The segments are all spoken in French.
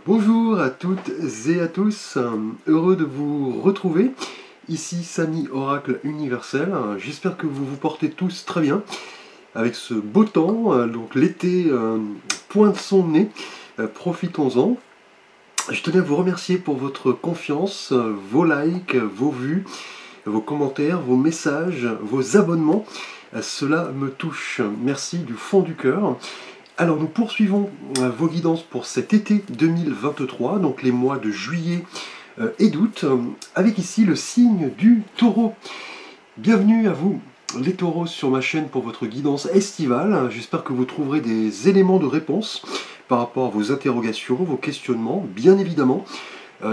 Bonjour à toutes et à tous, heureux de vous retrouver. Ici Samy Oracle Universel. J'espère que vous vous portez tous très bien avec ce beau temps. Donc l'été pointe son nez, profitons-en. Je tenais à vous remercier pour votre confiance, vos likes, vos vues, vos commentaires, vos messages, vos abonnements. Cela me touche. Merci du fond du cœur. Alors nous poursuivons vos guidances pour cet été 2023, donc les mois de juillet et d'août, avec ici le signe du taureau. Bienvenue à vous les taureaux sur ma chaîne pour votre guidance estivale. J'espère que vous trouverez des éléments de réponse par rapport à vos interrogations, vos questionnements. Bien évidemment,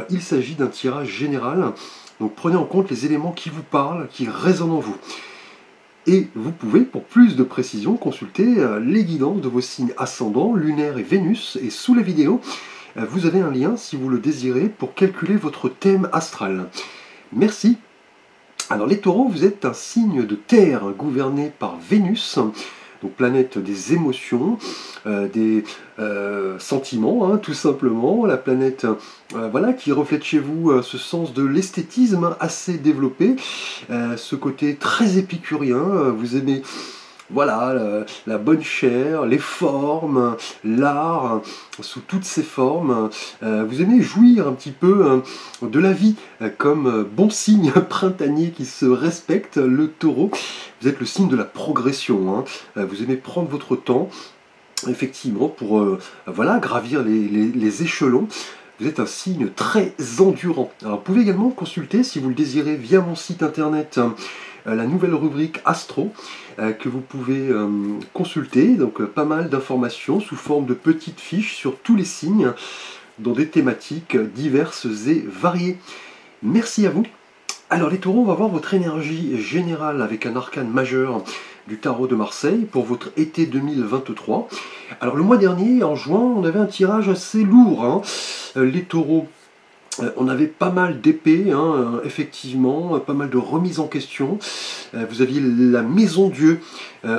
il s'agit d'un tirage général, donc prenez en compte les éléments qui vous parlent, qui résonnent en vous. Et vous pouvez, pour plus de précision, consulter les guidances de vos signes ascendants, lunaire et Vénus. Et sous la vidéo, vous avez un lien, si vous le désirez, pour calculer votre thème astral. Merci. Alors les taureaux, vous êtes un signe de terre gouverné par Vénus, donc planète des émotions, des sentiments, tout simplement. La planète voilà, qui reflète chez vous ce sens de l'esthétisme assez développé, ce côté très épicurien. Vous aimez voilà, la bonne chair, les formes, l'art, sous toutes ses formes. Vous aimez jouir un petit peu de la vie, comme bon signe printanier qui se respecte, le taureau. Vous êtes le signe de la progression. Vous aimez prendre votre temps, effectivement, pour voilà, gravir les échelons. Vous êtes un signe très endurant. Alors, vous pouvez également consulter, si vous le désirez, via mon site internet, la nouvelle rubrique Astro, que vous pouvez consulter. Donc, pas mal d'informations sous forme de petites fiches sur tous les signes, dans des thématiques diverses et variées. Merci à vous. Alors, les taureaux, on va voir votre énergie générale avec un arcane majeur du tarot de Marseille pour votre été 2023. Alors le mois dernier, en juin, on avait un tirage assez lourd. Les taureaux, on avait pas mal d'épées, effectivement, pas mal de remises en question. Vous aviez la maison Dieu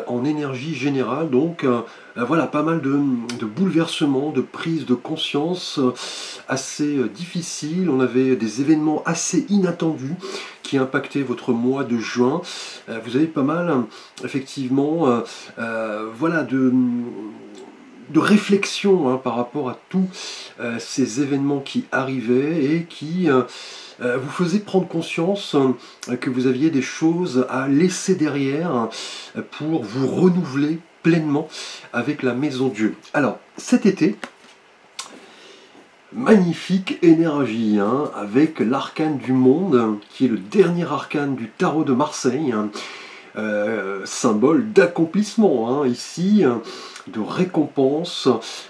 en énergie générale, donc voilà, pas mal de bouleversements, de prises de conscience assez difficiles. On avait des événements assez inattendus qui impactaient votre mois de juin. Vous avez pas mal, effectivement, voilà, de réflexion par rapport à tous ces événements qui arrivaient et qui vous faisaient prendre conscience que vous aviez des choses à laisser derrière pour vous renouveler pleinement avec la maison Dieu. Alors, cet été, magnifique énergie, avec l'arcane du monde, qui est le dernier arcane du tarot de Marseille, symbole d'accomplissement, ici, de récompense,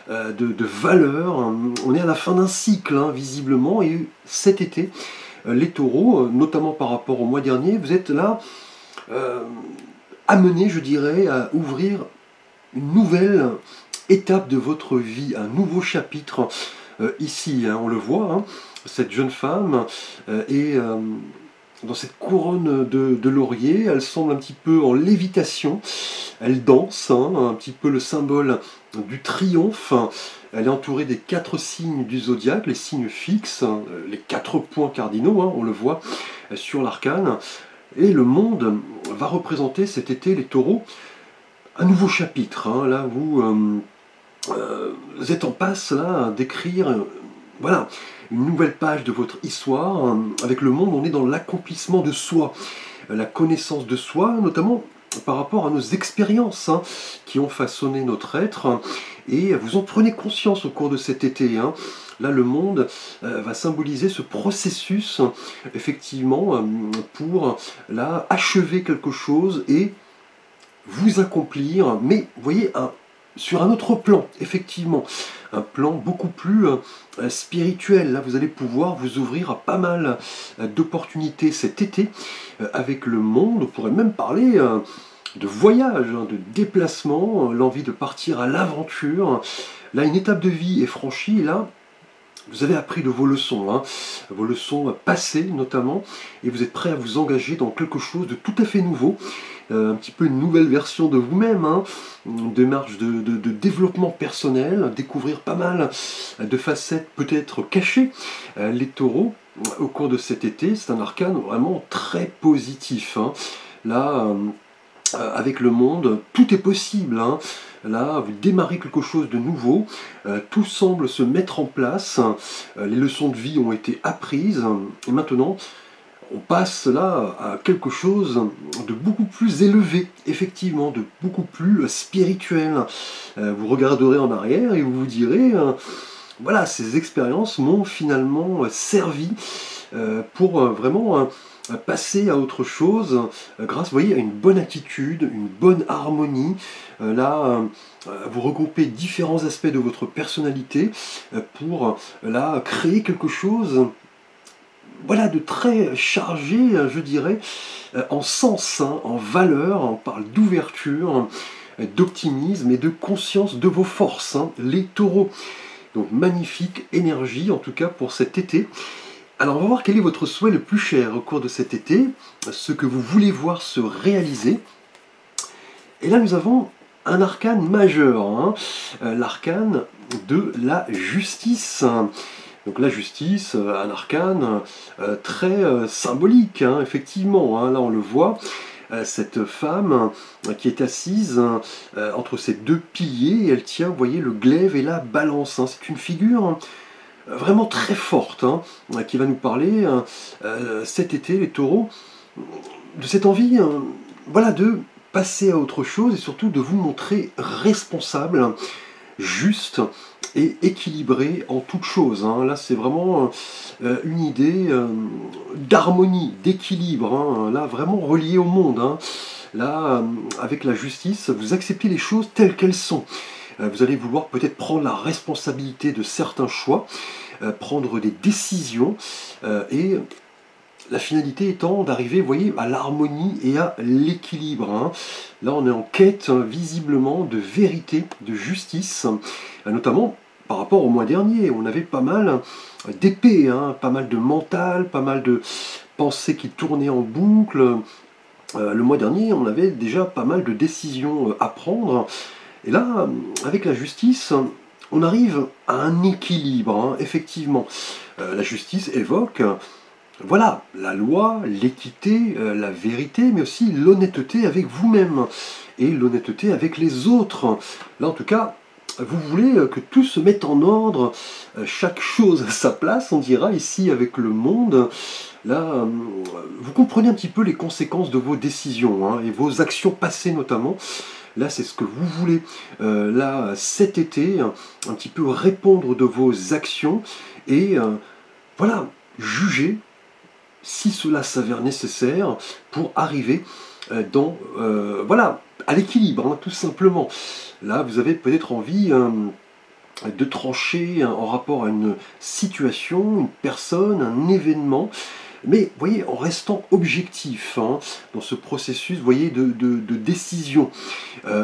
de valeur. On est à la fin d'un cycle, visiblement, et cet été, les taureaux, notamment par rapport au mois dernier, vous êtes là amenés, je dirais, à ouvrir une nouvelle étape de votre vie, un nouveau chapitre. Ici, on le voit, cette jeune femme est dans cette couronne de laurier, elle semble un petit peu en lévitation, elle danse, un petit peu le symbole du triomphe. Elle est entourée des 4 signes du zodiaque, les signes fixes, les 4 points cardinaux, on le voit sur l'arcane. Et le monde va représenter cet été, les taureaux, un nouveau chapitre. Là, vous êtes en passe là d'écrire voilà, une nouvelle page de votre histoire. Avec le monde, on est dans l'accomplissement de soi, la connaissance de soi, notamment par rapport à nos expériences qui ont façonné notre être, et vous en prenez conscience au cours de cet été. Là, le monde va symboliser ce processus, effectivement, pour là, achever quelque chose et vous accomplir, mais vous voyez, sur un autre plan, effectivement, un plan beaucoup plus spirituel. Là, vous allez pouvoir vous ouvrir à pas mal d'opportunités cet été avec le monde. On pourrait même parler de voyage, de déplacement, l'envie de partir à l'aventure. Là, une étape de vie est franchie. Et là, Vous avez appris de vos leçons, hein, vos leçons passées notamment, et vous êtes prêt à vous engager dans quelque chose de tout à fait nouveau, un petit peu une nouvelle version de vous-même, hein, une démarche de développement personnel, découvrir pas mal de facettes peut-être cachées. Les taureaux, au cours de cet été, c'est un arcane vraiment très positif, hein. Là, avec le monde, tout est possible, hein. Là, vous démarrez quelque chose de nouveau, tout semble se mettre en place, les leçons de vie ont été apprises, et maintenant, on passe là à quelque chose de beaucoup plus élevé, effectivement, de beaucoup plus spirituel. Vous regarderez en arrière et vous vous direz, voilà, ces expériences m'ont finalement servi pour vraiment passer à autre chose grâce, vous voyez, à une bonne attitude, une bonne harmonie. Là, vous regroupez différents aspects de votre personnalité pour là créer quelque chose, voilà, de très chargé, je dirais, en sens, hein, en valeur. On parle d'ouverture, d'optimisme et de conscience de vos forces, hein, les taureaux. Donc magnifique énergie, en tout cas pour cet été. Alors on va voir quel est votre souhait le plus cher au cours de cet été, ce que vous voulez voir se réaliser. Et là nous avons un arcane majeur, hein, l'arcane de la justice. Donc la justice, un arcane très symbolique, hein, effectivement, hein, là on le voit, cette femme qui est assise entre ces deux piliers, et elle tient, vous voyez, le glaive et la balance, hein. C'est une figure vraiment très forte, hein, qui va nous parler cet été, les taureaux, de cette envie voilà, de passer à autre chose et surtout de vous montrer responsable, juste et équilibré en toute chose, hein. Là c'est vraiment une idée d'harmonie, d'équilibre, hein. Là vraiment relié au monde, hein. Là avec la justice, vous acceptez les choses telles qu'elles sont. Vous allez vouloir peut-être prendre la responsabilité de certains choix, prendre des décisions, et la finalité étant d'arriver, vous voyez, à l'harmonie et à l'équilibre, hein. Là, on est en quête, visiblement, de vérité, de justice, notamment par rapport au mois dernier. On avait pas mal d'épées, hein, pas mal de mental, pas mal de pensées qui tournaient en boucle. Le mois dernier, on avait déjà pas mal de décisions à prendre. Et là, avec la justice, on arrive à un équilibre, hein, effectivement. La justice évoque, voilà, la loi, l'équité, la vérité, mais aussi l'honnêteté avec vous-même et l'honnêteté avec les autres. Là, en tout cas, vous voulez que tout se mette en ordre, chaque chose à sa place, on dira, ici avec le monde. Là, vous comprenez un petit peu les conséquences de vos décisions, hein, et vos actions passées notamment. Là, c'est ce que vous voulez, là, cet été, un petit peu répondre de vos actions et, voilà, juger si cela s'avère nécessaire pour arriver dans, voilà, à l'équilibre, hein, tout simplement. Là, vous avez peut-être envie de trancher en rapport à une situation, une personne, un événement, mais vous voyez, en restant objectif, hein, dans ce processus, vous voyez, de décision.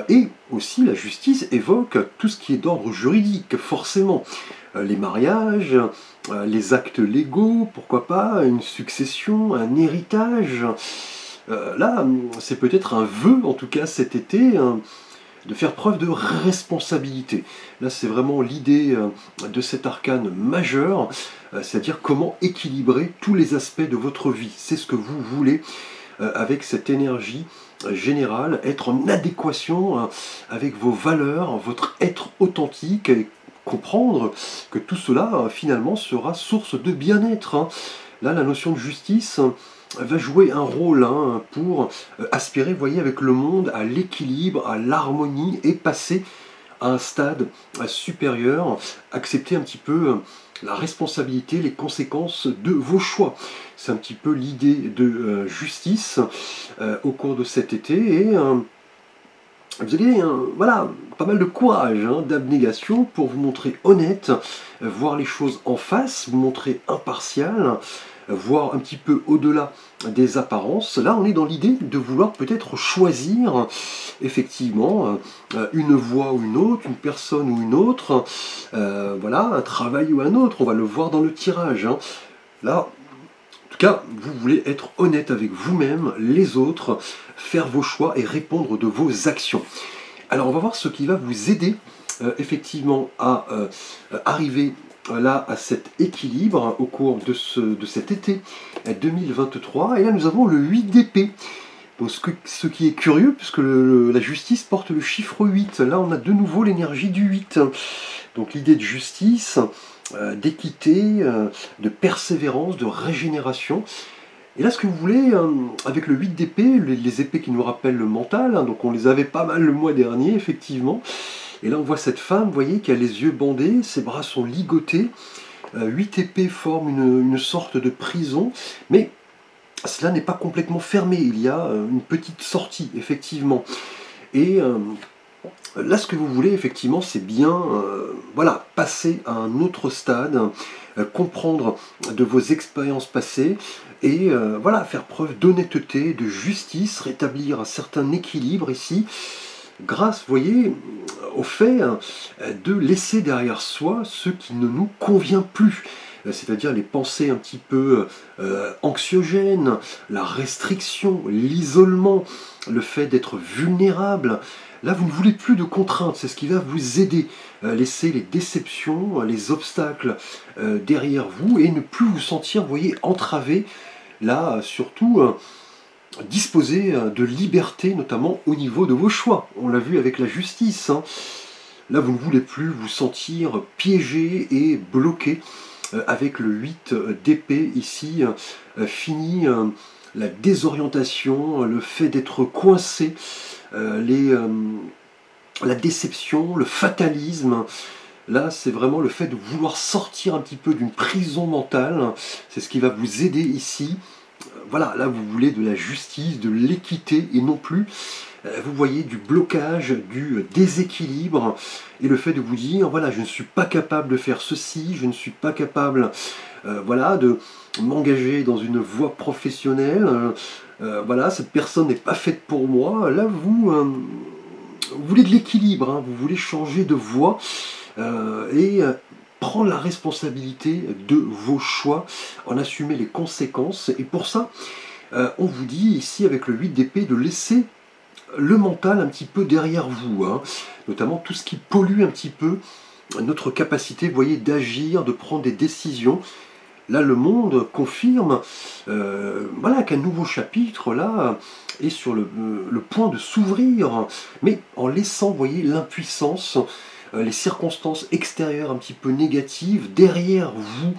Et aussi, la justice évoque tout ce qui est d'ordre juridique, forcément. Les mariages, les actes légaux, pourquoi pas, une succession, un héritage. Là, c'est peut-être un vœu, en tout cas cet été, de faire preuve de responsabilité. Là, c'est vraiment l'idée de cet arcane majeur, c'est-à-dire comment équilibrer tous les aspects de votre vie. C'est ce que vous voulez avec cette énergie générale, être en adéquation avec vos valeurs, votre être authentique, et comprendre que tout cela, finalement, sera source de bien-être, hein. Là, la notion de justice va jouer un rôle, hein, pour aspirer, vous voyez, avec le monde à l'équilibre, à l'harmonie et passer à un stade supérieur, accepter un petit peu la responsabilité, les conséquences de vos choix. C'est un petit peu l'idée de justice au cours de cet été et vous avez voilà, pas mal de courage, hein, d'abnégation pour vous montrer honnête, voir les choses en face, vous montrer impartial, voir un petit peu au-delà des apparences. Là, on est dans l'idée de vouloir peut-être choisir effectivement une voie ou une autre, une personne ou une autre, voilà, un travail ou un autre. On va le voir dans le tirage, hein. Là, en tout cas, vous voulez être honnête avec vous-même, les autres, faire vos choix et répondre de vos actions. Alors, on va voir ce qui va vous aider effectivement à arriver là à cet équilibre au cours de cet été 2023. Et là, nous avons le 8 d'épée. Donc, ce qui est curieux, puisque la justice porte le chiffre 8. Là, on a de nouveau l'énergie du 8. Donc, l'idée de justice, d'équité, de persévérance, de régénération. Et là, ce que vous voulez, avec le 8 d'épée, les épées qui nous rappellent le mental, hein, donc on les avait pas mal le mois dernier, effectivement. Et là, on voit cette femme, vous voyez, qui a les yeux bandés, ses bras sont ligotés. 8 épées forment une sorte de prison, mais cela n'est pas complètement fermé. Il y a une petite sortie, effectivement. Et là, ce que vous voulez, effectivement, c'est bien voilà, passer à un autre stade, comprendre de vos expériences passées et voilà, faire preuve d'honnêteté, de justice, rétablir un certain équilibre ici, grâce, vous voyez, au fait de laisser derrière soi ce qui ne nous convient plus. C'est-à-dire les pensées un petit peu anxiogènes, la restriction, l'isolement, le fait d'être vulnérable. Là, vous ne voulez plus de contraintes, c'est ce qui va vous aider. Laisser les déceptions, les obstacles derrière vous et ne plus vous sentir, vous voyez, entravé. Là, surtout, disposer de liberté, notamment au niveau de vos choix. On l'a vu avec la justice, hein. Là, vous ne voulez plus vous sentir piégé et bloqué. Avec le 8 d'épée ici, fini la désorientation, le fait d'être coincé, la déception, le fatalisme. Là, c'est vraiment le fait de vouloir sortir un petit peu d'une prison mentale. C'est ce qui va vous aider ici. Voilà, là, vous voulez de la justice, de l'équité et non plus, vous voyez, du blocage, du déséquilibre et le fait de vous dire, voilà, je ne suis pas capable de faire ceci, je ne suis pas capable, voilà, de m'engager dans une voie professionnelle, voilà, cette personne n'est pas faite pour moi. Là, vous voulez de l'équilibre, hein, vous voulez changer de voie et prendre la responsabilité de vos choix, en assumer les conséquences. Et pour ça, on vous dit ici avec le 8 d'épée de laisser le mental un petit peu derrière vous, hein, notamment tout ce qui pollue un petit peu notre capacité, vous voyez, d'agir, de prendre des décisions. Là, le monde confirme voilà, qu'un nouveau chapitre là est sur le point de s'ouvrir, mais en laissant, vous voyez, l'impuissance, les circonstances extérieures un petit peu négatives derrière vous.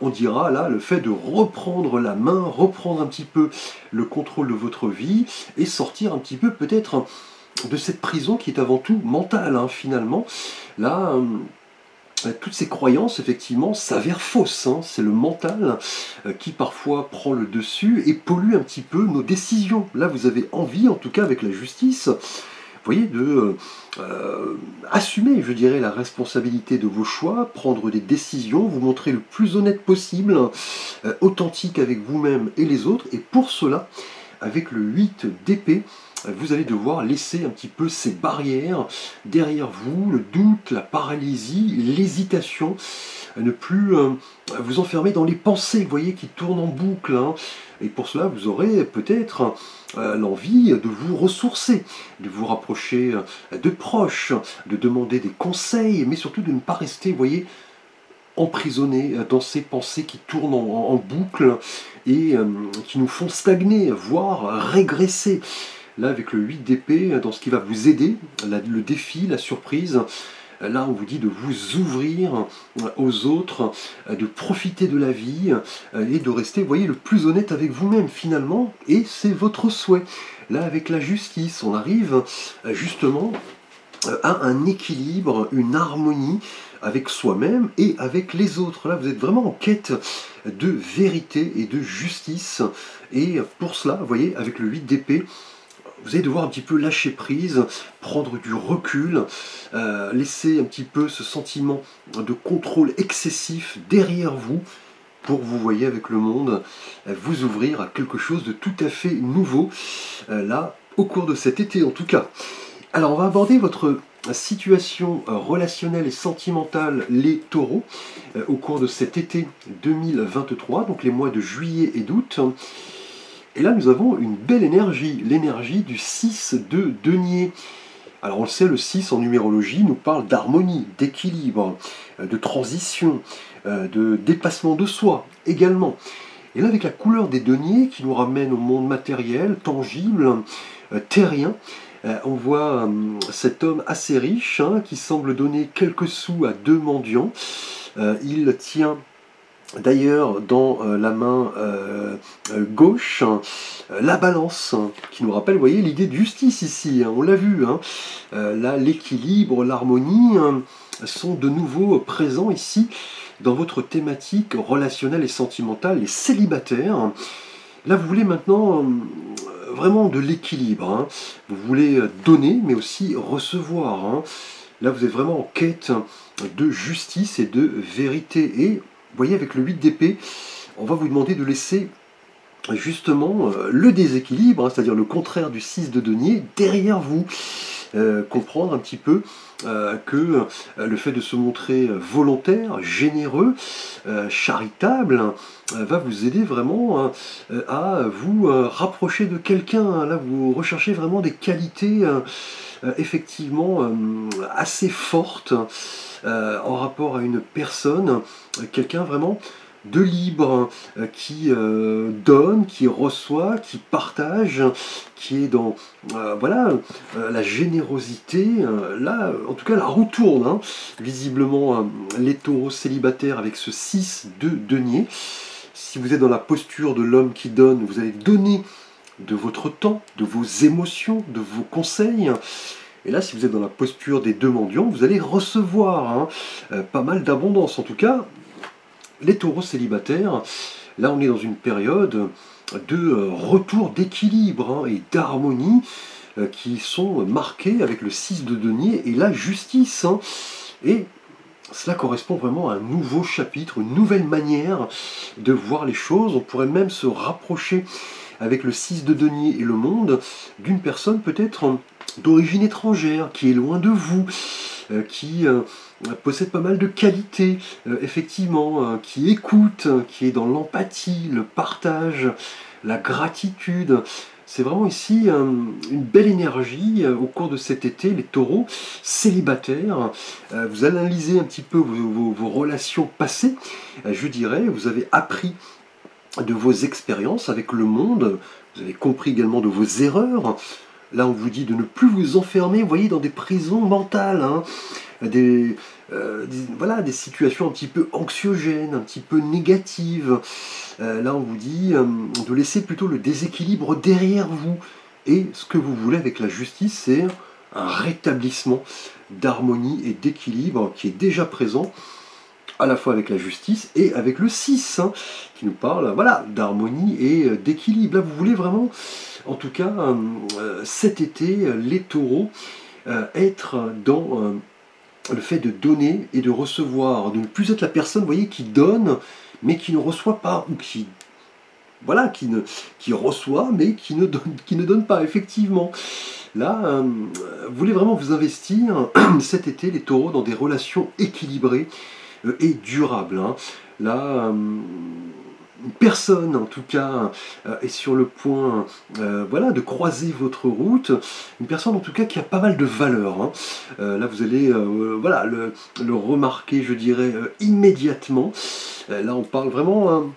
On dira là le fait de reprendre la main, reprendre un petit peu le contrôle de votre vie et sortir un petit peu peut-être de cette prison qui est avant tout mentale, hein, finalement. Là, toutes ces croyances, effectivement, s'avèrent fausses, hein. C'est le mental qui parfois prend le dessus et pollue un petit peu nos décisions. Là, vous avez envie, en tout cas avec la justice, vous voyez, de assumer, je dirais, la responsabilité de vos choix, prendre des décisions, vous montrer le plus honnête possible, authentique avec vous-même et les autres. Et pour cela, avec le 8 d'épée, vous allez devoir laisser un petit peu ces barrières derrière vous, le doute, la paralysie, l'hésitation, ne plus vous enfermer dans les pensées, vous voyez, qui tournent en boucle, hein. Et pour cela, vous aurez peut-être l'envie de vous ressourcer, de vous rapprocher de proches, de demander des conseils, mais surtout de ne pas rester, vous voyez, emprisonné dans ces pensées qui tournent en boucle et qui nous font stagner, voire régresser. Là, avec le 8 d'épée, dans ce qui va vous aider, le défi, la surprise, là, on vous dit de vous ouvrir aux autres, de profiter de la vie et de rester, vous voyez, le plus honnête avec vous-même finalement, et c'est votre souhait. Là, avec la justice, on arrive justement à un équilibre, une harmonie avec soi-même et avec les autres. Là, vous êtes vraiment en quête de vérité et de justice. Et pour cela, vous voyez, avec le 8 d'épée, vous allez devoir un petit peu lâcher prise, prendre du recul, laisser un petit peu ce sentiment de contrôle excessif derrière vous pour, vous voyez, avec le monde, vous ouvrir à quelque chose de tout à fait nouveau, là, au cours de cet été en tout cas. Alors on va aborder votre situation relationnelle et sentimentale, les taureaux, au cours de cet été 2023, donc les mois de juillet et d'août. Et là nous avons une belle énergie, l'énergie du 6 de denier. Alors on le sait, le 6 en numérologie nous parle d'harmonie, d'équilibre, de transition, de dépassement de soi également. Et là avec la couleur des deniers qui nous ramène au monde matériel, tangible, terrien, on voit cet homme assez riche qui semble donner quelques sous à deux mendiants. Il tient d'ailleurs dans la main gauche la balance, qui nous rappelle, vous voyez, l'idée de justice ici, on l'a vu. Là, l'équilibre, l'harmonie sont de nouveau présents ici dans votre thématique relationnelle et sentimentale, les célibataires. Là, vous voulez maintenant vraiment de l'équilibre. Vous voulez donner, mais aussi recevoir. Là, vous êtes vraiment en quête de justice et de vérité. Et vous voyez, avec le 8 d'épée, on va vous demander de laisser justement le déséquilibre, c'est-à-dire le contraire du 6 de denier, derrière vous. Comprendre un petit peu que le fait de se montrer volontaire, généreux, charitable, va vous aider vraiment à vous rapprocher de quelqu'un. Là, vous recherchez vraiment des qualités effectivement assez fortes en rapport à une personne, quelqu'un vraiment de libre, qui donne, qui reçoit, qui partage, qui est dans voilà, la générosité. Là, en tout cas, la roue tourne. Visiblement, les taureaux célibataires avec ce 6 de denier. Si vous êtes dans la posture de l'homme qui donne, vous allez donner de votre temps, de vos émotions, de vos conseils. Et là, si vous êtes dans la posture des deux mendiants, vous allez recevoir pas mal d'abondance. En tout cas, les taureaux célibataires, là on est dans une période de retour d'équilibre et d'harmonie qui sont marqués avec le 6 de denier et la justice. Et cela correspond vraiment à un nouveau chapitre, une nouvelle manière de voir les choses. On pourrait même se rapprocher avec le 6 de denier et le monde d'une personne peut-être d'origine étrangère, qui est loin de vous, qui possède pas mal de qualités, effectivement, qui écoute, qui est dans l'empathie, le partage, la gratitude. C'est vraiment ici une belle énergie au cours de cet été, les taureaux célibataires. Vous analysez un petit peu vos relations passées, je dirais, vous avez appris de vos expériences avec le monde, vous avez compris également de vos erreurs. Là, on vous dit de ne plus vous enfermer, vous voyez, dans des prisons mentales, voilà, des situations un petit peu anxiogènes, un petit peu négatives. Là, on vous dit de laisser plutôt le déséquilibre derrière vous. Et ce que vous voulez avec la justice, c'est un rétablissement d'harmonie et d'équilibre qui est déjà présent, à la fois avec la justice et avec le 6, qui nous parle voilà, d'harmonie et d'équilibre. Là, vous voulez vraiment, en tout cas, cet été, les taureaux, être dans le fait de donner et de recevoir, de ne plus être la personne, vous voyez, qui donne, mais qui ne reçoit pas, ou qui, voilà, qui reçoit, mais qui ne donne pas, effectivement. Là, vous voulez vraiment vous investir cet été, les taureaux, dans des relations équilibrées et durables. Là, personne, en tout cas, est sur le point voilà, de croiser votre route. Une personne, en tout cas, qui a pas mal de valeur. Là, vous allez voilà, le remarquer, je dirais, immédiatement. Là, on parle vraiment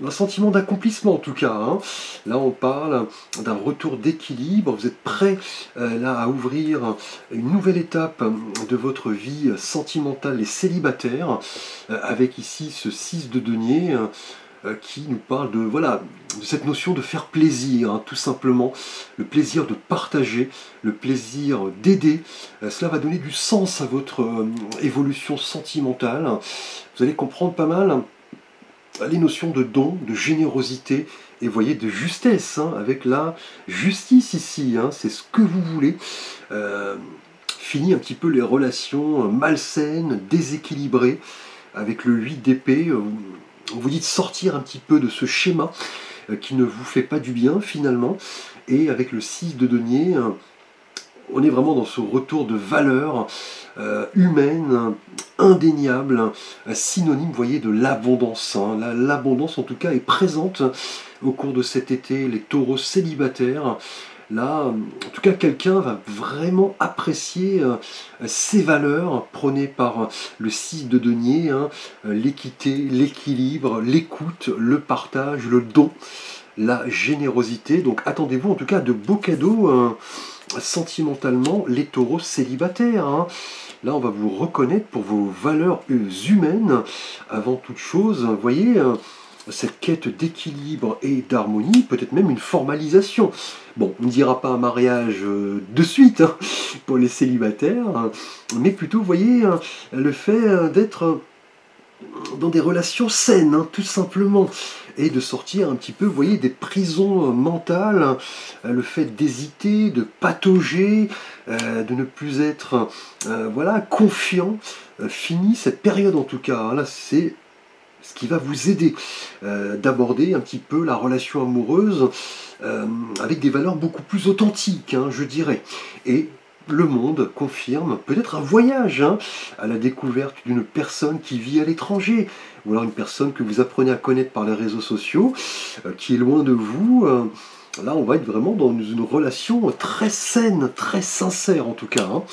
d'un sentiment d'accomplissement, en tout cas. Là, on parle d'un retour d'équilibre. Vous êtes prêt là à ouvrir une nouvelle étape de votre vie sentimentale et célibataire, avec ici ce 6 de denier, qui nous parle de, voilà, de cette notion de faire plaisir, tout simplement, le plaisir de partager, le plaisir d'aider. Cela va donner du sens à votre évolution sentimentale. Vous allez comprendre pas mal les notions de don, de générosité et, voyez, de justesse, avec la justice ici, c'est ce que vous voulez. Fini un petit peu les relations malsaines, déséquilibrées, avec le 8 d'épée. vous dit de sortir un petit peu de ce schéma qui ne vous fait pas du bien finalement. Et avec le 6 de denier, on est vraiment dans ce retour de valeur humaine, indéniable, synonyme, vous voyez, de l'abondance. Hein. L'abondance, en tout cas, est présente au cours de cet été. Les taureaux célibataires, là, en tout cas, quelqu'un va vraiment apprécier ces valeurs prônées par le 6 de denier, hein, l'équité, l'équilibre, l'écoute, le partage, le don, la générosité. Donc attendez-vous en tout cas de beaux cadeaux sentimentalement, les taureaux célibataires. Hein. Là, on va vous reconnaître pour vos valeurs humaines avant toute chose. Vous voyez, cette quête d'équilibre et d'harmonie, peut-être même une formalisation. Bon, on ne dira pas un mariage de suite hein, pour les célibataires, hein, mais plutôt, vous voyez, le fait d'être dans des relations saines, hein, tout simplement, et de sortir un petit peu, vous voyez, des prisons mentales, le fait d'hésiter, de patauger, de ne plus être, voilà, confiant, fini cette période en tout cas, hein, là c'est ce qui va vous aider d'aborder un petit peu la relation amoureuse avec des valeurs beaucoup plus authentiques, hein, je dirais, et le monde confirme peut-être un voyage hein, à la découverte d'une personne qui vit à l'étranger, ou alors une personne que vous apprenez à connaître par les réseaux sociaux, qui est loin de vous. Là, on va être vraiment dans une relation très saine, très sincère en tout cas. Hein.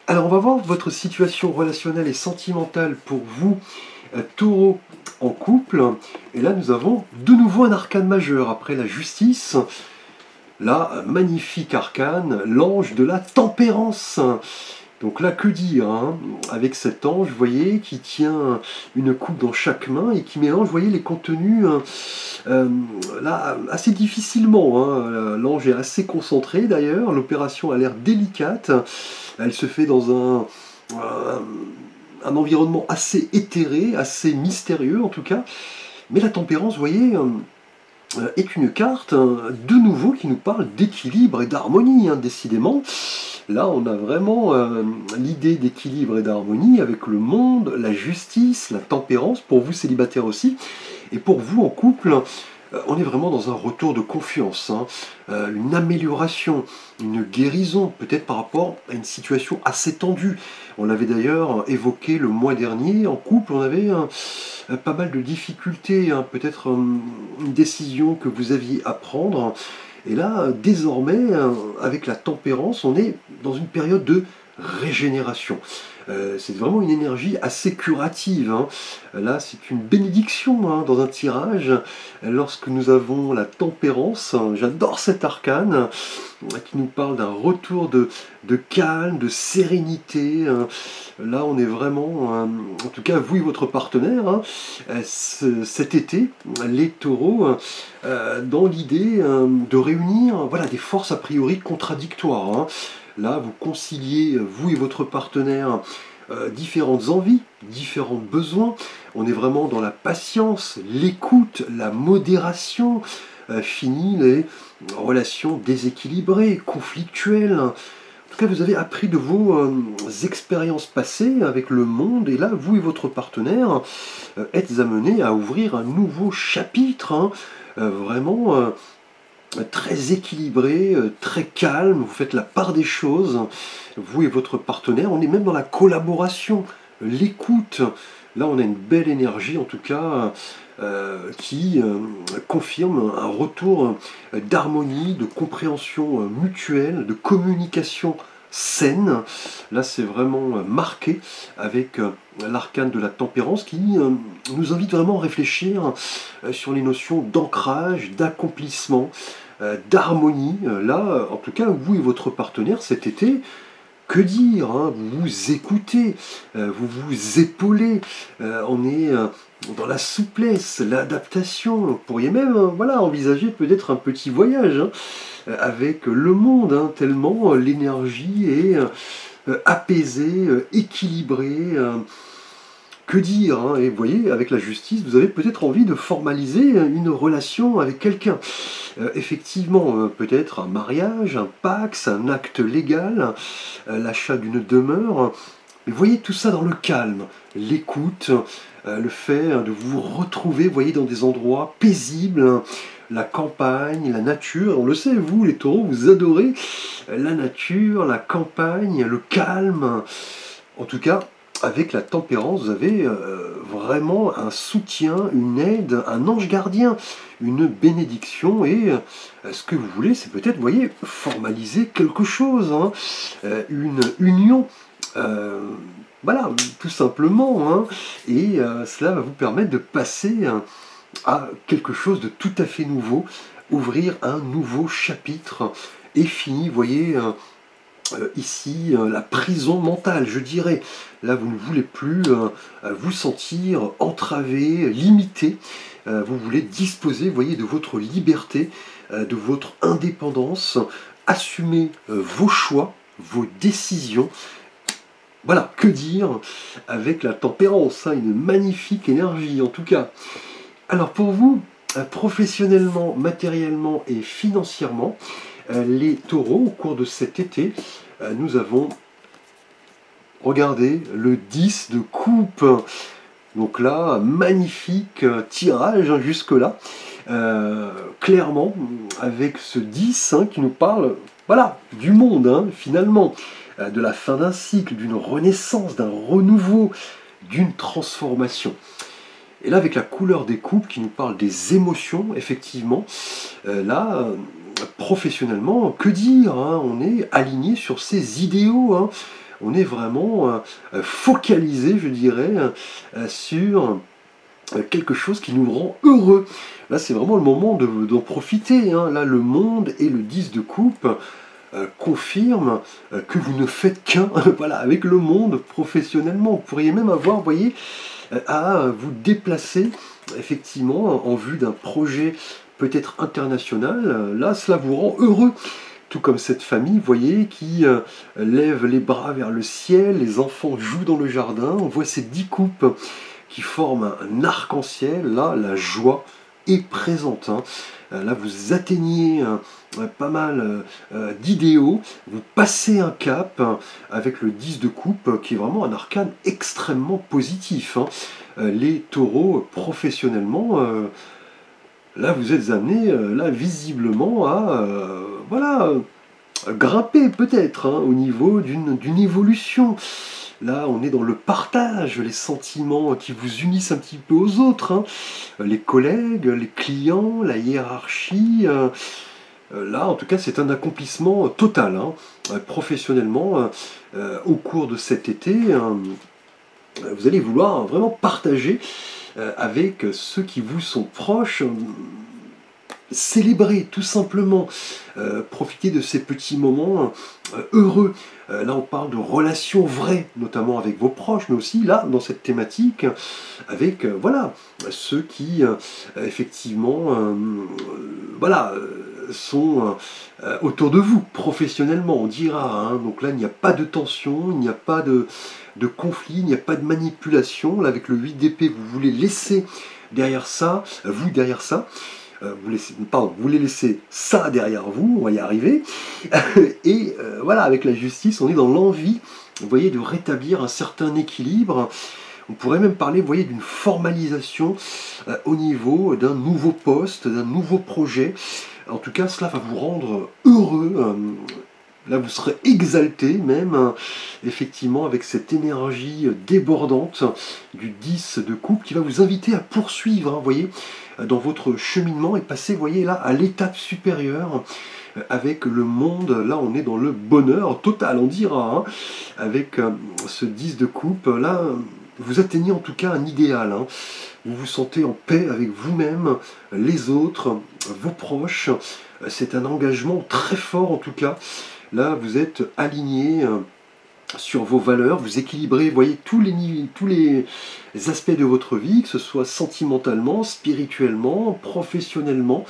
Alors, on va voir votre situation relationnelle et sentimentale pour vous, taureau en couple. Et là, nous avons de nouveau un arcane majeur après la justice. Là, magnifique arcane, l'ange de la tempérance. Donc là, que dire hein, avec cet ange, vous voyez, qui tient une coupe dans chaque main et qui mélange, vous voyez, les contenus là, assez difficilement. Hein. L'ange est assez concentré d'ailleurs, l'opération a l'air délicate. Elle se fait dans un environnement assez éthéré, assez mystérieux en tout cas. Mais la tempérance, vous voyez, est une carte de nouveau qui nous parle d'équilibre et d'harmonie, hein, décidément. Là, on a vraiment l'idée d'équilibre et d'harmonie avec le monde, la justice, la tempérance, pour vous célibataires aussi, et pour vous en couple, on est vraiment dans un retour de confiance, hein, une amélioration, une guérison, peut-être par rapport à une situation assez tendue. On l'avait d'ailleurs évoqué le mois dernier, en couple, on avait pas mal de difficultés, hein, peut-être une décision que vous aviez à prendre. Et là, désormais, avec la tempérance, on est dans une période de régénération. C'est vraiment une énergie assez curative. Hein. Là, c'est une bénédiction hein, dans un tirage. Lorsque nous avons la tempérance, j'adore cet arcane qui nous parle d'un retour de calme, de sérénité. Là, on est vraiment, en tout cas, vous et votre partenaire, hein, cet été, les taureaux, dans l'idée de réunir voilà, des forces a priori contradictoires. Hein. Là, vous conciliez, vous et votre partenaire, différentes envies, différents besoins. On est vraiment dans la patience, l'écoute, la modération. Fini les relations déséquilibrées, conflictuelles. En tout cas, vous avez appris de vos expériences passées avec le monde. Et là, vous et votre partenaire êtes amenés à ouvrir un nouveau chapitre. Hein, vraiment... très équilibré, très calme, vous faites la part des choses, vous et votre partenaire, on est même dans la collaboration, l'écoute. Là, on a une belle énergie, en tout cas, qui confirme un retour d'harmonie, de compréhension mutuelle, de communication saine. Là, c'est vraiment marqué avec l'arcane de la tempérance qui nous invite vraiment à réfléchir sur les notions d'ancrage, d'accomplissement, d'harmonie. Là, en tout cas, vous et votre partenaire cet été, que dire hein, vous vous écoutez, vous vous épaulez, on est dans la souplesse, l'adaptation. Vous pourriez même voilà, envisager peut-être un petit voyage hein, avec le monde, hein, tellement l'énergie est apaisée, équilibrée. Que dire hein, et vous voyez, avec la justice, vous avez peut-être envie de formaliser une relation avec quelqu'un. Effectivement, peut-être un mariage, un pax, un acte légal, l'achat d'une demeure. Mais voyez tout ça dans le calme, l'écoute, le fait de vous retrouver, voyez, dans des endroits paisibles, la campagne, la nature. On le sait, vous, les taureaux, vous adorez la nature, la campagne, le calme. En tout cas, avec la tempérance, vous avez vraiment un soutien, une aide, un ange gardien, une bénédiction. Et ce que vous voulez, c'est peut-être, vous voyez, formaliser quelque chose, hein, une union. Voilà, tout simplement. Hein. Et cela va vous permettre de passer à quelque chose de tout à fait nouveau, ouvrir un nouveau chapitre. Et fini, vous voyez, ici, la prison mentale, je dirais. Là, vous ne voulez plus vous sentir entravé, limité. Vous voulez disposer, vous voyez, de votre liberté, de votre indépendance, assumer vos choix, vos décisions. Voilà, que dire avec la tempérance, hein, une magnifique énergie en tout cas. Alors pour vous, professionnellement, matériellement et financièrement, les taureaux, au cours de cet été, nous avons regardé le 10 de coupe. Donc là, magnifique tirage hein, jusque-là. Clairement, avec ce 10 hein, qui nous parle voilà, du monde, hein, finalement, de la fin d'un cycle, d'une renaissance, d'un renouveau, d'une transformation. Et là, avec la couleur des coupes qui nous parle des émotions, effectivement, là, professionnellement, que dire hein, on est aligné sur ces idéaux, hein, on est vraiment focalisé, je dirais, sur quelque chose qui nous rend heureux. Là, c'est vraiment le moment d'en profiter. Hein. Là, le monde et le 10 de coupe confirment que vous ne faites qu'un voilà, avec le monde professionnellement. Vous pourriez même avoir, vous voyez, à vous déplacer effectivement en vue d'un projet peut-être international. Là, cela vous rend heureux. Tout comme cette famille, vous voyez, qui lève les bras vers le ciel, les enfants jouent dans le jardin, on voit ces 10 coupes qui forment un arc-en-ciel, là, la joie est présente. Hein. Là, vous atteignez pas mal d'idéaux, vous passez un cap avec le 10 de coupe, qui est vraiment un arcane extrêmement positif. Hein. Les taureaux, professionnellement, là, vous êtes amenés, là, visiblement, à voilà, grimper peut-être hein, au niveau d'une évolution. Là, on est dans le partage, les sentiments qui vous unissent un petit peu aux autres. Hein. Les collègues, les clients, la hiérarchie. Là, en tout cas, c'est un accomplissement total. Hein. Professionnellement, au cours de cet été, vous allez vouloir vraiment partager avec ceux qui vous sont proches, célébrer tout simplement, profiter de ces petits moments heureux. Là on parle de relations vraies, notamment avec vos proches, mais aussi là, dans cette thématique, avec voilà, ceux qui effectivement voilà, sont autour de vous, professionnellement, on dira. Hein. Donc là, il n'y a pas de tension, il n'y a pas de conflit, il n'y a pas de manipulation. Là, avec le 8 d'épée, vous voulez laisser derrière ça, vous derrière ça. Vous voulez laisser ça derrière vous, on va y arriver. Et voilà, avec la justice, on est dans l'envie, vous voyez, de rétablir un certain équilibre. On pourrait même parler, vous voyez, d'une formalisation au niveau d'un nouveau poste, d'un nouveau projet. En tout cas, cela va vous rendre heureux. Là, vous serez exalté même, effectivement, avec cette énergie débordante du 10 de coupe qui va vous inviter à poursuivre, hein, vous voyez, dans votre cheminement et passer, vous voyez, là, à l'étape supérieure avec le monde. Là, on est dans le bonheur total, on dira, hein, avec ce 10 de coupe. Là, vous atteignez en tout cas un idéal. Hein. Vous vous sentez en paix avec vous-même, les autres, vos proches. C'est un engagement très fort en tout cas. Là, vous êtes aligné sur vos valeurs, vous équilibrez, vous voyez, tous les aspects de votre vie, que ce soit sentimentalement, spirituellement, professionnellement.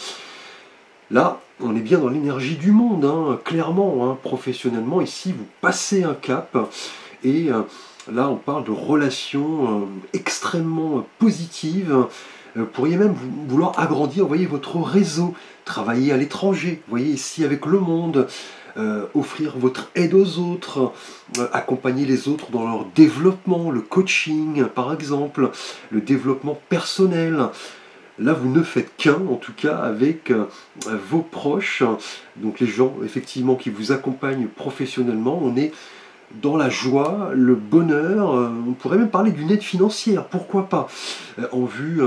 Là, on est bien dans l'énergie du monde, hein, clairement, hein, professionnellement. Ici, vous passez un cap et là, on parle de relations extrêmement positives. Vous pourriez même vouloir agrandir, vous voyez, votre réseau, travailler à l'étranger, vous voyez, ici avec le monde, offrir votre aide aux autres, accompagner les autres dans leur développement, le coaching par exemple, le développement personnel. Là, vous ne faites qu'un, en tout cas, avec vos proches, donc les gens, effectivement, qui vous accompagnent professionnellement. On est dans la joie, le bonheur, on pourrait même parler d'une aide financière, pourquoi pas, en vue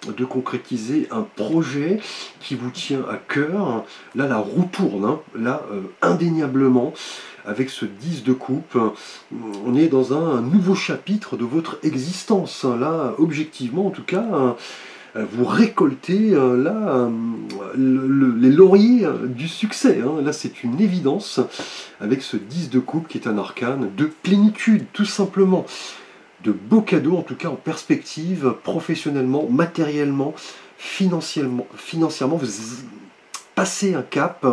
de concrétiser un projet qui vous tient à cœur. Là, la roue tourne, hein. Là, indéniablement, avec ce 10 de coupe, on est dans un nouveau chapitre de votre existence. Là, objectivement, en tout cas, vous récoltez là les lauriers du succès. Hein. Là, c'est une évidence avec ce 10 de coupe qui est un arcane de plénitude, tout simplement. De beaux cadeaux, en tout cas en perspective, professionnellement, matériellement, financièrement, vous passez un cap.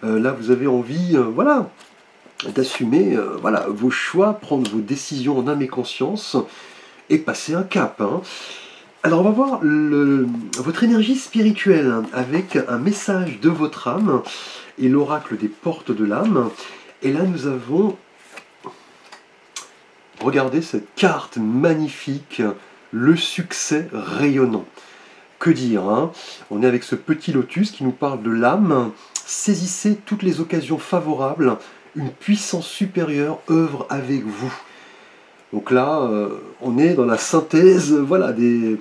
Là, vous avez envie, voilà, d'assumer voilà, vos choix, prendre vos décisions en âme et conscience et passer un cap. Hein. Alors on va voir votre énergie spirituelle avec un message de votre âme et l'oracle des portes de l'âme. Et là nous avons, regardez cette carte magnifique, le succès rayonnant. Que dire, hein? On est avec ce petit lotus qui nous parle de l'âme. Saisissez toutes les occasions favorables, une puissance supérieure œuvre avec vous. Donc là, on est dans la synthèse voilà, des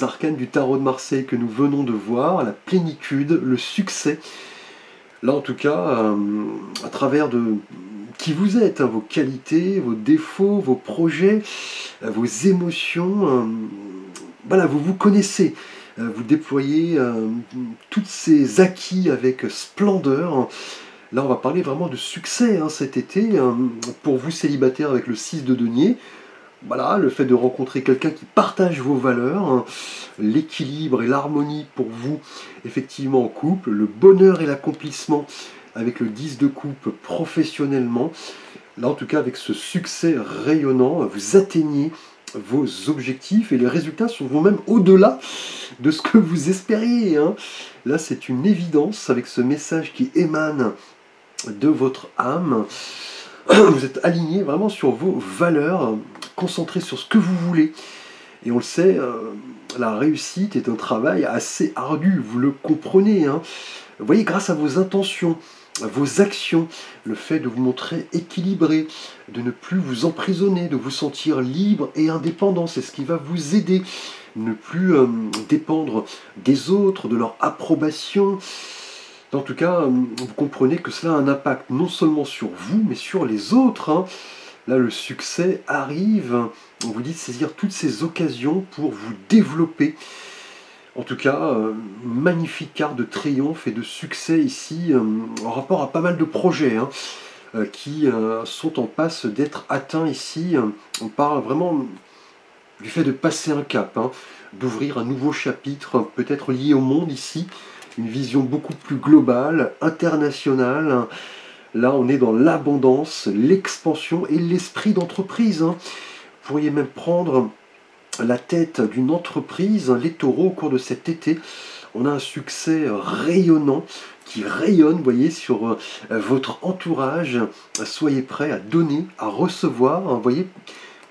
arcanes du tarot de Marseille que nous venons de voir, la plénitude, le succès. Là, en tout cas, à travers de qui vous êtes, hein, vos qualités, vos défauts, vos projets, vos émotions, voilà, vous vous connaissez. Vous déployez tous ces acquis avec splendeur. Là, on va parler vraiment de succès hein, cet été. Pour vous célibataires avec le 6 de denier, voilà, le fait de rencontrer quelqu'un qui partage vos valeurs, hein, l'équilibre et l'harmonie pour vous, effectivement en couple, le bonheur et l'accomplissement avec le 10 de coupe professionnellement. Là, en tout cas, avec ce succès rayonnant, vous atteignez vos objectifs et les résultats vont même au-delà de ce que vous espériez. Hein. Là, c'est une évidence avec ce message qui émane de votre âme. Vous êtes aligné vraiment sur vos valeurs, concentré sur ce que vous voulez. Et on le sait, la réussite est un travail assez ardu, vous le comprenez. Hein. Vous voyez, grâce à vos intentions, vos actions, le fait de vous montrer équilibré, de ne plus vous emprisonner, de vous sentir libre et indépendant, c'est ce qui va vous aider. Ne plus dépendre des autres, de leur approbation. En tout cas, vous comprenez que cela a un impact non seulement sur vous, mais sur les autres. Hein. Là, le succès arrive. On vous dit de saisir toutes ces occasions pour vous développer. En tout cas, magnifique carte de triomphe et de succès ici, en rapport à pas mal de projets hein, qui sont en passe d'être atteints ici. On parle vraiment du fait de passer un cap, hein, d'ouvrir un nouveau chapitre, peut-être lié au monde ici, une vision beaucoup plus globale, internationale. Là, on est dans l'abondance, l'expansion et l'esprit d'entreprise. Hein. Vous pourriez même prendre la tête d'une entreprise, les taureaux, au cours de cet été. On a un succès rayonnant qui rayonne, vous voyez, sur votre entourage. Soyez prêts à donner, à recevoir, hein, vous voyez,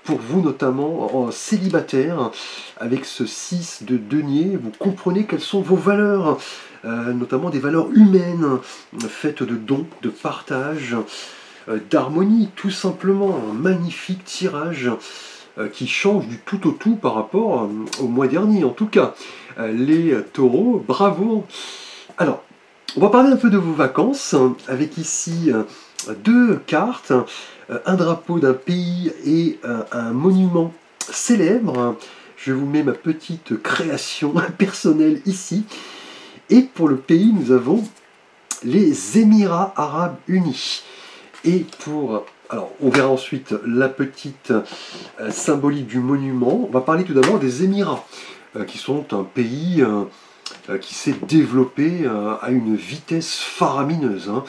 pour vous notamment en célibataire, avec ce 6 de denier, vous comprenez quelles sont vos valeurs, notamment des valeurs humaines, faites de dons, de partage, d'harmonie, tout simplement. Un magnifique tirage qui change du tout au tout par rapport au mois dernier. En tout cas, les taureaux, bravo. Alors, on va parler un peu de vos vacances, avec ici deux cartes, un drapeau d'un pays et un monument célèbre. Je vous mets ma petite création personnelle ici. Et pour le pays, nous avons les Émirats Arabes Unis. Et pour... Alors, on verra ensuite la petite symbolique du monument. On va parler tout d'abord des Émirats, qui sont un pays qui s'est développé à une vitesse faramineuse. Hein.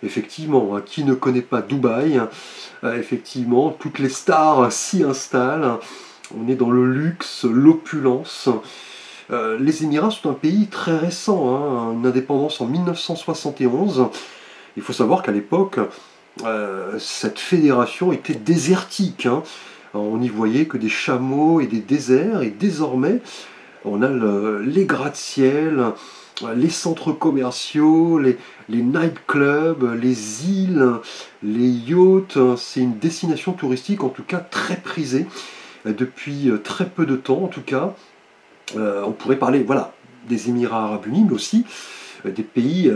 Effectivement, hein, qui ne connaît pas Dubaï, effectivement, toutes les stars s'y installent. On est dans le luxe, l'opulence. Les Émirats sont un pays très récent, hein, une indépendance en 1971. Il faut savoir qu'à l'époque, cette fédération était désertique, hein. On n'y voyait que des chameaux et des déserts, et désormais, on a les gratte-ciel, les centres commerciaux, les nightclubs, les îles, les yachts. C'est une destination touristique en tout cas très prisée depuis très peu de temps en tout cas. On pourrait parler voilà, des Émirats Arabes Unis, mais aussi des pays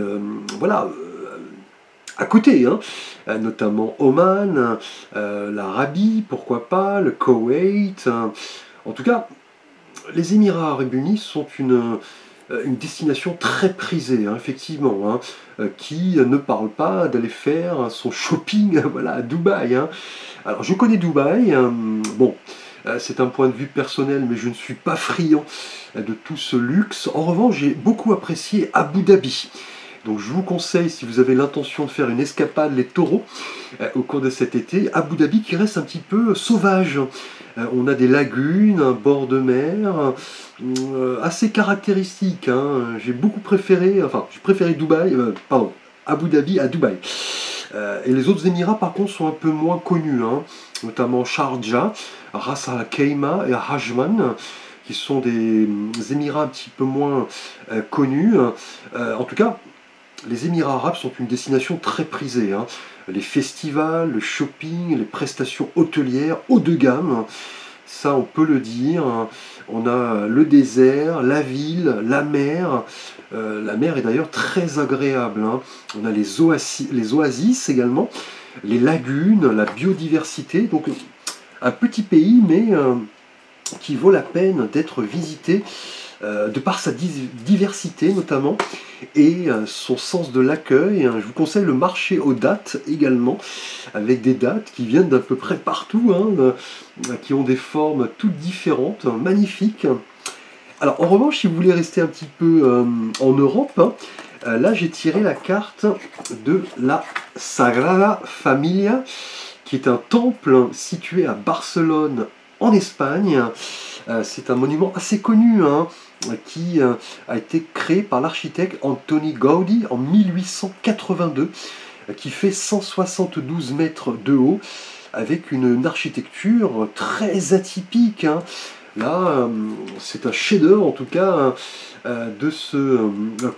voilà, à côté, hein, notamment Oman, l'Arabie, pourquoi pas, le Koweït. En tout cas, les Émirats Arabes Unis sont une destination très prisée, hein, effectivement, hein, qui ne parle pas d'aller faire son shopping voilà, à Dubaï. Hein. Alors, je connais Dubaï, bon, c'est un point de vue personnel, mais je ne suis pas friand de tout ce luxe. En revanche, j'ai beaucoup apprécié Abu Dhabi. Donc je vous conseille, si vous avez l'intention de faire une escapade, les taureaux, au cours de cet été, Abu Dhabi qui reste un petit peu sauvage. On a des lagunes, un bord de mer, assez caractéristique. Hein. J'ai beaucoup préféré, enfin j'ai préféré Dubaï, pardon, Abu Dhabi à Dubaï. Et les autres Émirats par contre sont un peu moins connus, hein, notamment Sharjah, Ras Al Khaimah et Ajman, qui sont des Émirats un petit peu moins connus. En tout cas, les Émirats arabes sont une destination très prisée. Hein. Les festivals, le shopping, les prestations hôtelières haut de gamme, ça on peut le dire. On a le désert, la ville, la mer. La mer est d'ailleurs très agréable. Hein. On a les oasis également, les lagunes, la biodiversité. Donc un petit pays, mais qui vaut la peine d'être visité de par sa diversité notamment et son sens de l'accueil. Je vous conseille le marché aux dattes également, avec des dattes qui viennent d'à peu près partout, hein, qui ont des formes toutes différentes, magnifiques. Alors en revanche, si vous voulez rester un petit peu en Europe, hein, là j'ai tiré la carte de la Sagrada Familia, qui est un temple situé à Barcelone en Espagne. C'est un monument assez connu, hein, qui a été créé par l'architecte Antoni Gaudí en 1882, qui fait 172 mètres de haut, avec une architecture très atypique. Hein. Là, c'est un chef-d'œuvre en tout cas de ce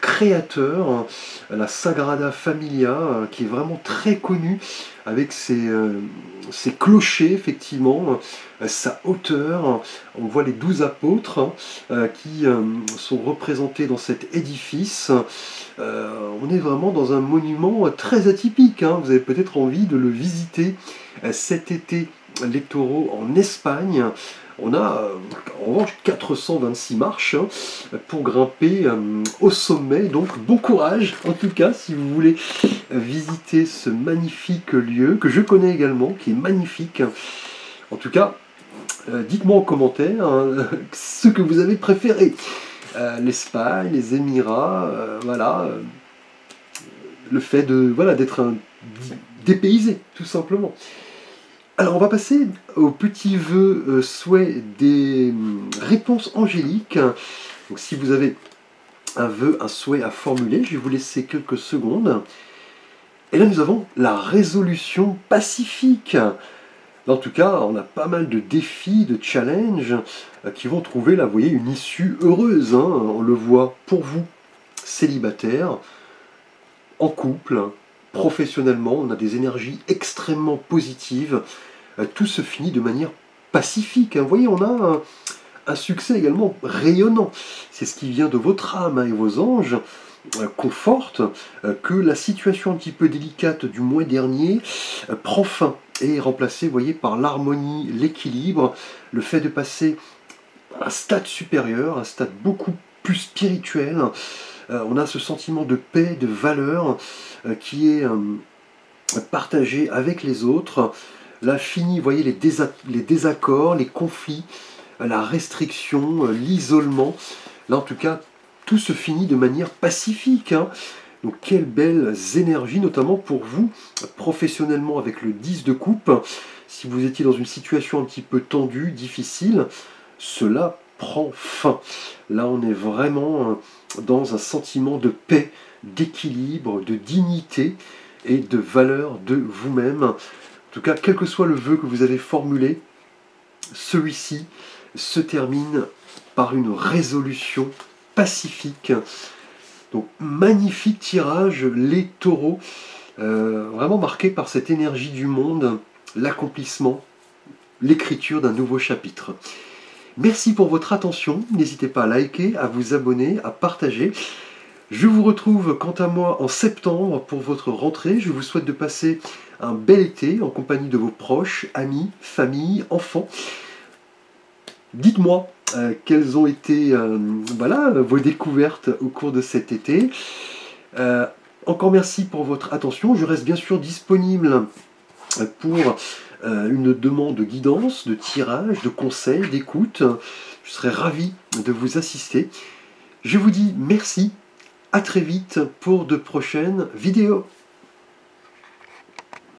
créateur, la Sagrada Familia, qui est vraiment très connu avec ses clochers, effectivement, sa hauteur. On voit les 12 apôtres qui sont représentés dans cet édifice. On est vraiment dans un monument très atypique. Hein. Vous avez peut-être envie de le visiter cet été, les taureaux en Espagne. On a en revanche 426 marches pour grimper au sommet, donc bon courage en tout cas si vous voulez visiter ce magnifique lieu que je connais également, qui est magnifique. En tout cas, dites-moi en commentaire ce que vous avez préféré. L'Espagne, les Émirats, voilà, le fait de voilà, d'être dépaysé tout simplement. Alors on va passer au petit vœu souhait des réponses angéliques. Donc si vous avez un vœu, un souhait à formuler, je vais vous laisser quelques secondes. Et là nous avons la résolution pacifique. Là, en tout cas, on a pas mal de défis, de challenges qui vont trouver, là, vous voyez, une issue heureuse. Hein. On le voit pour vous, célibataire, en couple, professionnellement, on a des énergies extrêmement positives. Tout se finit de manière pacifique. Vous voyez, on a un succès également rayonnant. C'est ce qui vient de votre âme, hein, et vos anges confortent que la situation un petit peu délicate du mois dernier prend fin et est remplacée, vous voyez, par l'harmonie, l'équilibre, le fait de passer à un stade supérieur, un stade beaucoup plus spirituel. On a ce sentiment de paix, de valeur qui est partagé avec les autres. Là, fini, vous voyez, les désaccords, les conflits, la restriction, l'isolement. Là, en tout cas, tout se finit de manière pacifique. Hein. Donc, quelles belles énergies, notamment pour vous, professionnellement, avec le 10 de coupe. Si vous étiez dans une situation un petit peu tendue, difficile, cela prend fin. Là, on est vraiment dans un sentiment de paix, d'équilibre, de dignité. et de valeur de vous-même. En tout cas, quel que soit le vœu que vous avez formulé, celui-ci se termine par une résolution pacifique. Donc magnifique tirage, les taureaux, vraiment marqué par cette énergie du monde, l'accomplissement, l'écriture d'un nouveau chapitre. Merci pour votre attention, n'hésitez pas à liker, à vous abonner, à partager. Je vous retrouve quant à moi en septembre pour votre rentrée. Je vous souhaite de passer un bel été en compagnie de vos proches, amis, famille, enfants. Dites-moi quelles ont été vos découvertes au cours de cet été. Encore merci pour votre attention. Je reste bien sûr disponible pour une demande de guidance, de tirage, de conseils, d'écoute. Je serai ravi de vous assister. Je vous dis merci, à très vite pour de prochaines vidéos.